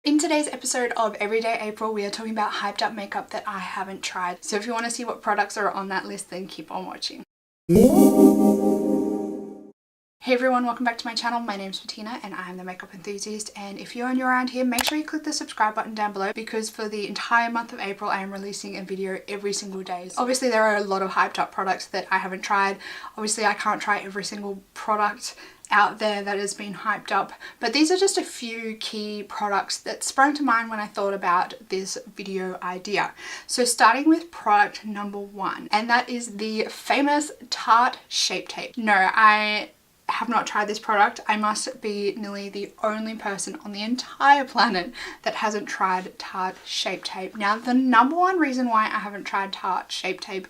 In today's episode of Everyday April, we are talking about hyped up makeup that I haven't tried. So if you want to see what products are on that list, then keep on watching. Hey everyone, welcome back to my channel. My name's Bettina and I am the makeup enthusiast, and if you're new around here, make sure you click the subscribe button down below because for the entire month of April I am releasing a video every single day. So obviously there are a lot of hyped up products that I haven't tried. Obviously I can't try every single product out there that has been hyped up, but these are just a few key products that sprang to mind when I thought about this video idea. So starting with product number one, and that is the famous Tarte Shape Tape. No, I have not tried this product. I must be nearly the only person on the entire planet that hasn't tried Tarte Shape Tape. Now, the number one reason why I haven't tried Tarte Shape Tape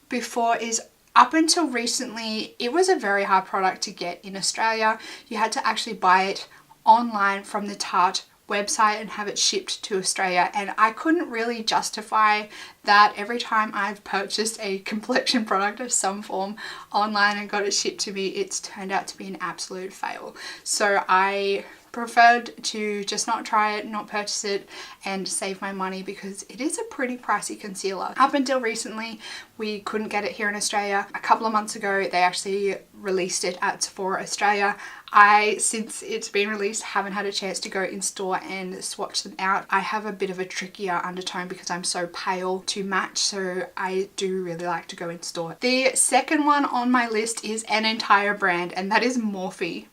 before is up until recently, it was a very hard product to get in Australia. You had to actually buy it online from the Tarte website and have it shipped to Australia, and I couldn't really justify that. Every time I've purchased a complexion product of some form online and got it shipped to me, it's turned out to be an absolute fail. So I preferred to just not try it, not purchase it, and save my money because it is a pretty pricey concealer. Up until recently, we couldn't get it here in Australia. A couple of months ago, they actually released it at Sephora Australia. Since it's been released, haven't had a chance to go in store and swatch them out. I have a bit of a trickier undertone because I'm so pale to match, so I do really like to go in store. The second one on my list is an entire brand, and that is Morphe.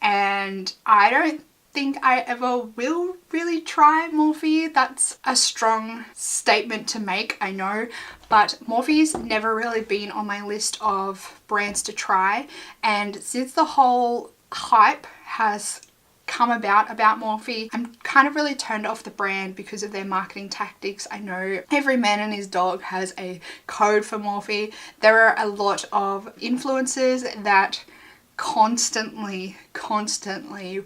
And I don't think I ever will really try Morphe. That's a strong statement to make, I know, but Morphe's never really been on my list of brands to try, and since the whole hype has come about Morphe, I'm kind of really turned off the brand because of their marketing tactics. I know every man and his dog has a code for Morphe. There are a lot of influencers that constantly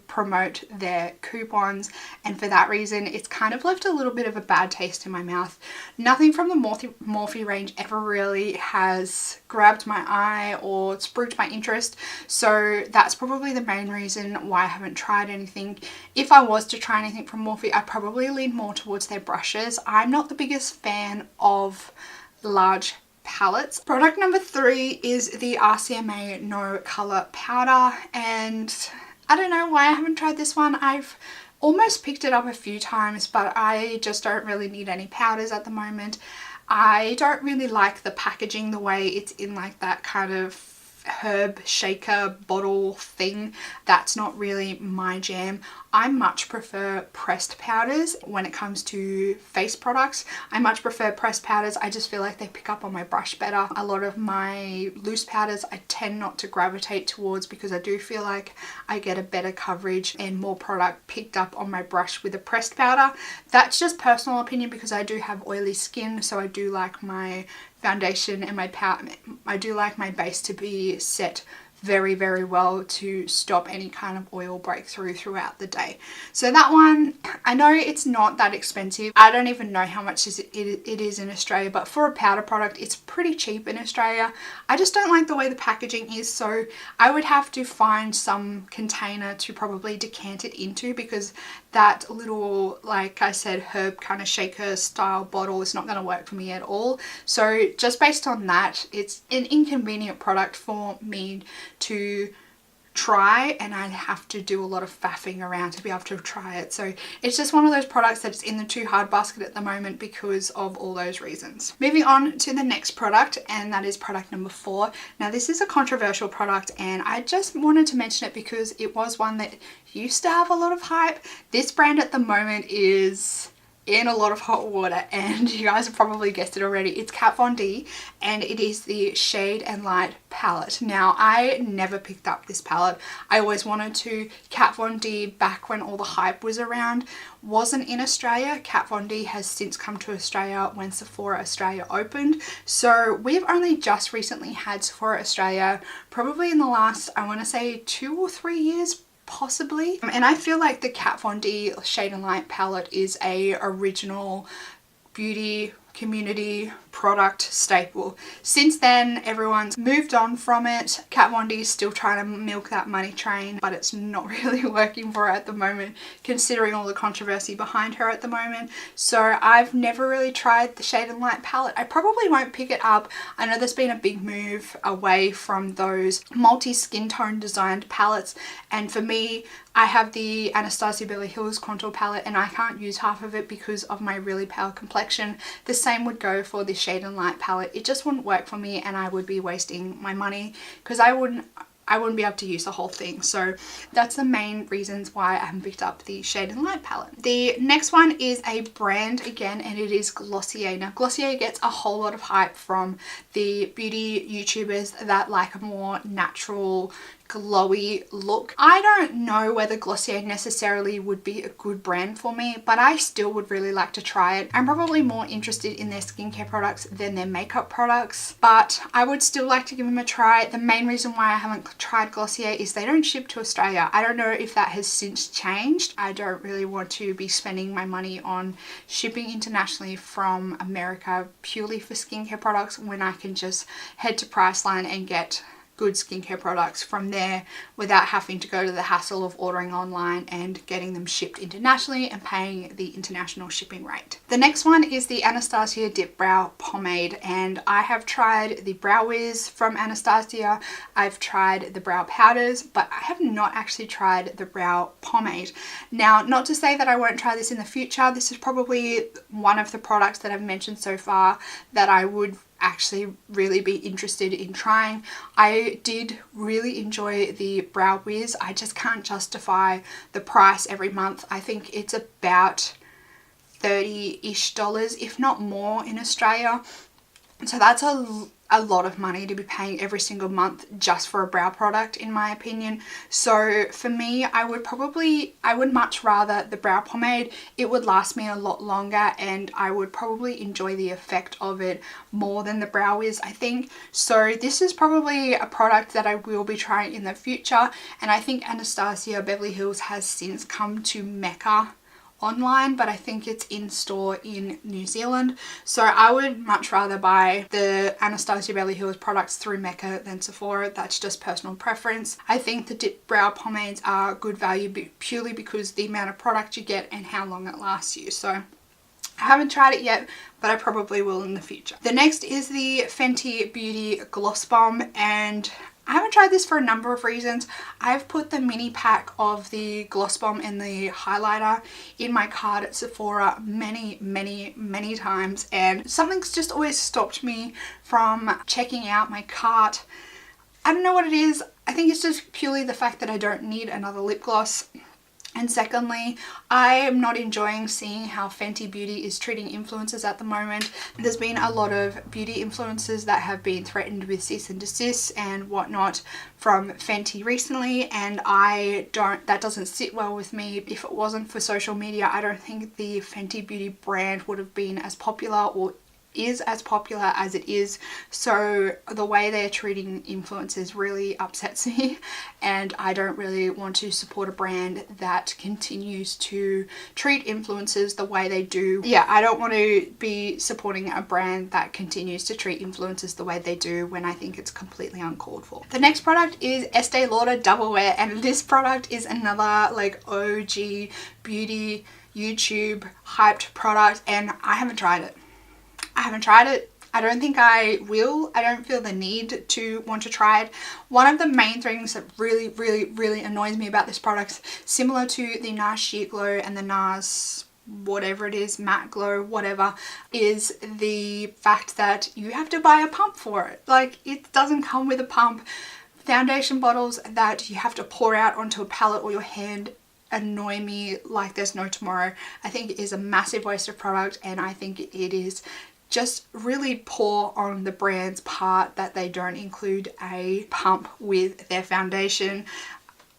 promote their coupons, and for that reason it's kind of left a little bit of a bad taste in my mouth. Nothing from the Morphe range ever really has grabbed my eye or spruiked my interest, so that's probably the main reason why I haven't tried anything. If I was to try anything from Morphe, I'd probably lean more towards their brushes. I'm not the biggest fan of large palettes. Product number three is the RCMA No Color Powder, and I don't know why I haven't tried this one. I've almost picked it up a few times, but I just don't really need any powders at the moment. I don't really like the packaging, the way it's in like that kind of herb shaker bottle thing. That's not really my jam. I much prefer pressed powders when it comes to face products. I much prefer pressed powders. I just feel like they pick up on my brush better. A lot of my loose powders I tend not to gravitate towards because I do feel like I get a better coverage and more product picked up on my brush with a pressed powder. That's just personal opinion because I do have oily skin, so I do like my foundation and my powder, I do like my base to be set very well to stop any kind of oil breakthrough throughout the day. So that one, I know it's not that expensive. I don't even know how much it is in Australia, but for a powder product it's pretty cheap in Australia. I just don't like the way the packaging is, so I would have to find some container to probably decant it into because that little, like I said, herb kind of shaker style bottle is not going to work for me at all. So just based on that, it's an inconvenient product for me to try, and I'd have to do a lot of faffing around to be able to try it. So it's just one of those products that's in the too hard basket at the moment because of all those reasons. Moving on to the next product, and that is product number four. Now this is a controversial product, and I just wanted to mention it because it was one that used to have a lot of hype. This brand at the moment is in a lot of hot water, and you guys have probably guessed it already. It's Kat Von D, and it is the Shade and Light palette. Now I never picked up this palette. I always wanted to. Kat Von D, back when all the hype was around, wasn't in Australia. Kat Von D has since come to Australia when Sephora Australia opened, so we've only just recently had Sephora Australia, probably in the last, I want to say 2 or 3 years possibly. And I feel like the Kat Von D Shade and Light palette is a original beauty community product staple. Since then, everyone's moved on from it. Kat Von D is still trying to milk that money train, but it's not really working for her at the moment, considering all the controversy behind her at the moment. So I've never really tried the Shade and Light palette. I probably won't pick it up. I know there's been a big move away from those multi-skin tone designed palettes, and for me, I have the Anastasia Beverly Hills contour palette and I can't use half of it because of my really pale complexion. The same would go for the Shade and Light palette. It just wouldn't work for me and I would be wasting my money because I wouldn't be able to use the whole thing. So that's the main reasons why I haven't picked up the Shade and Light palette. The next one is a brand again, and it is Glossier. Now Glossier gets a whole lot of hype from the beauty YouTubers that like a more natural, glowy look. I don't know whether Glossier necessarily would be a good brand for me, but I still would really like to try it. I'm probably more interested in their skincare products than their makeup products, but I would still like to give them a try. The main reason why I haven't tried Glossier is they don't ship to Australia. I don't know if that has since changed. I don't really want to be spending my money on shipping internationally from America purely for skincare products when I can just head to Priceline and get good skincare products from there without having to go to the hassle of ordering online and getting them shipped internationally and paying the international shipping rate. The next one is the Anastasia Dip Brow Pomade, and I have tried the Brow Wiz from Anastasia. I've tried the brow powders, but I have not actually tried the brow pomade. Now, not to say that I won't try this in the future. This is probably one of the products that I've mentioned so far that I would actually really be interested in trying. I did really enjoy the Brow Wiz. I just can't justify the price every month. I think it's about $30-ish, if not more, in Australia. So that's a lot of money to be paying every single month just for a brow product, in my opinion. So for me, I would much rather the brow pomade. It would last me a lot longer and I would probably enjoy the effect of it more than the Brow Wiz, I think. So this is probably a product that I will be trying in the future, and I think Anastasia Beverly Hills has since come to Mecca online, but I think it's in store in New Zealand. So I would much rather buy the Anastasia Beverly Hills products through Mecca than Sephora. That's just personal preference. I think the dip brow pomades are good value purely because the amount of product you get and how long it lasts you. So I haven't tried it yet, but I probably will in the future. The next is the Fenty Beauty Gloss Bomb, and I haven't tried this for a number of reasons. I've put the mini pack of the Gloss Bomb and the highlighter in my cart at Sephora many times, and something's just always stopped me from checking out my cart. I don't know what it is. I think it's just purely the fact that I don't need another lip gloss. And secondly, I am not enjoying seeing how Fenty Beauty is treating influencers at the moment. There's been a lot of beauty influencers that have been threatened with cease and desist and whatnot from Fenty recently, and that doesn't sit well with me. If it wasn't for social media, I don't think the Fenty Beauty brand would have been as popular or is as popular as it is. So the way they're treating influencers really upsets me, and I don't really want to support a brand that continues to treat influencers the way they do. Yeah, I don't want to be supporting a brand that continues to treat influencers the way they do when I think it's completely uncalled for. The next product is Estee Lauder Double Wear, and this product is another like OG beauty YouTube hyped product, and I haven't tried it. I don't think I will. I don't feel the need to want to try it. One of the main things that really annoys me about this product, similar to the NARS Sheer Glow and the NARS whatever it is, matte glow, whatever, is the fact that you have to buy a pump for it. Like, it doesn't come with a pump. Foundation bottles that you have to pour out onto a palette or your hand annoy me like there's no tomorrow. I think it is a massive waste of product, and I think it is just really poor on the brand's part that they don't include a pump with their foundation.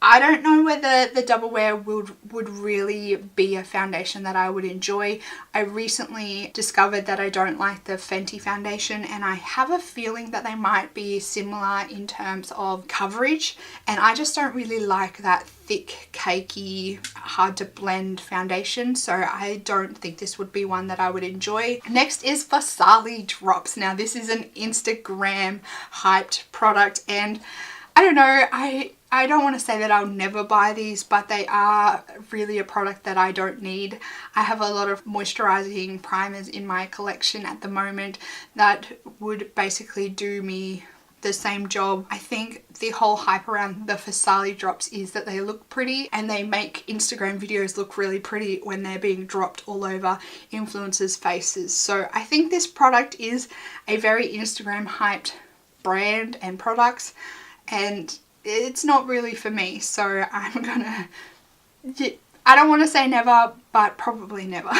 I don't know whether the Double Wear would really be a foundation that I would enjoy. I recently discovered that I don't like the Fenty foundation, and I have a feeling that they might be similar in terms of coverage, and I just don't really like that thick, cakey, hard to blend foundation, so I don't think this would be one that I would enjoy. Next is Farsali Drops. Now this is an Instagram hyped product, and I don't know, I don't want to say that I'll never buy these, but they are really a product that I don't need. I have a lot of moisturizing primers in my collection at the moment that would basically do me the same job. I think the whole hype around the Farsali drops is that they look pretty and they make Instagram videos look really pretty when they're being dropped all over influencers' faces. So I think this product is a very Instagram hyped brand and products, and it's not really for me, so I'm gonna, I don't want to say never, but probably never.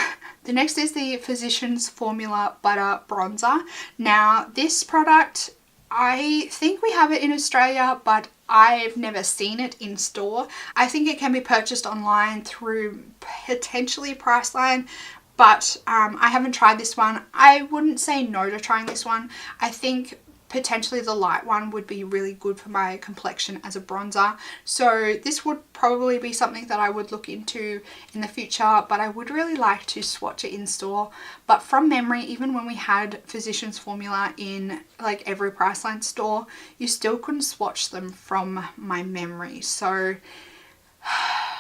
The next is the Physicians Formula Butter Bronzer. Now this product, I think we have it in Australia, but I've never seen it in store. I think it can be purchased online through potentially Priceline, but I haven't tried this one. I wouldn't say no to trying this one. I think potentially the light one would be really good for my complexion as a bronzer, so this would probably be something that I would look into in the future, but I would really like to swatch it in store. But from memory, even when we had Physicians Formula in like every Priceline store, you still couldn't swatch them from my memory, so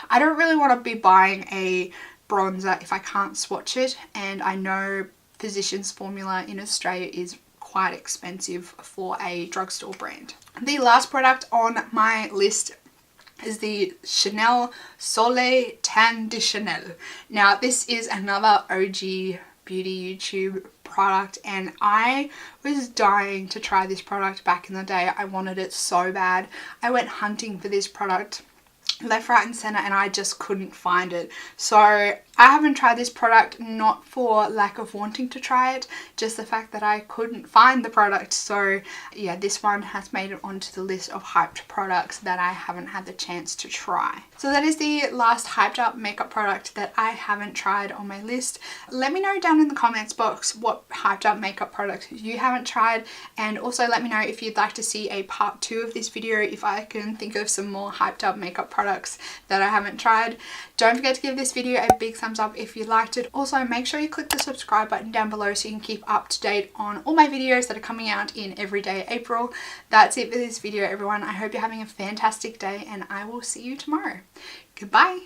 I don't really want to be buying a bronzer if I can't swatch it, and I know Physicians Formula in Australia is quite expensive for a drugstore brand. The last product on my list is the Chanel Soleil Tan de Chanel. Now this is another OG beauty YouTube product, and I was dying to try this product back in the day. I wanted it so bad. I went hunting for this product left, right and center, and I just couldn't find it. So I haven't tried this product, not for lack of wanting to try it, just the fact that I couldn't find the product. So yeah, this one has made it onto the list of hyped products that I haven't had the chance to try. So that is the last hyped up makeup product that I haven't tried on my list. Let me know down in the comments box what hyped up makeup product you haven't tried, and also let me know if you'd like to see a part 2 of this video, if I can think of some more hyped up makeup products that I haven't tried. Don't forget to give this video a big thumbs up if you liked it. Also make sure you click the subscribe button down below so you can keep up to date on all my videos that are coming out in everyday April. That's it for this video, everyone. I hope you're having a fantastic day, and I will see you tomorrow. Goodbye.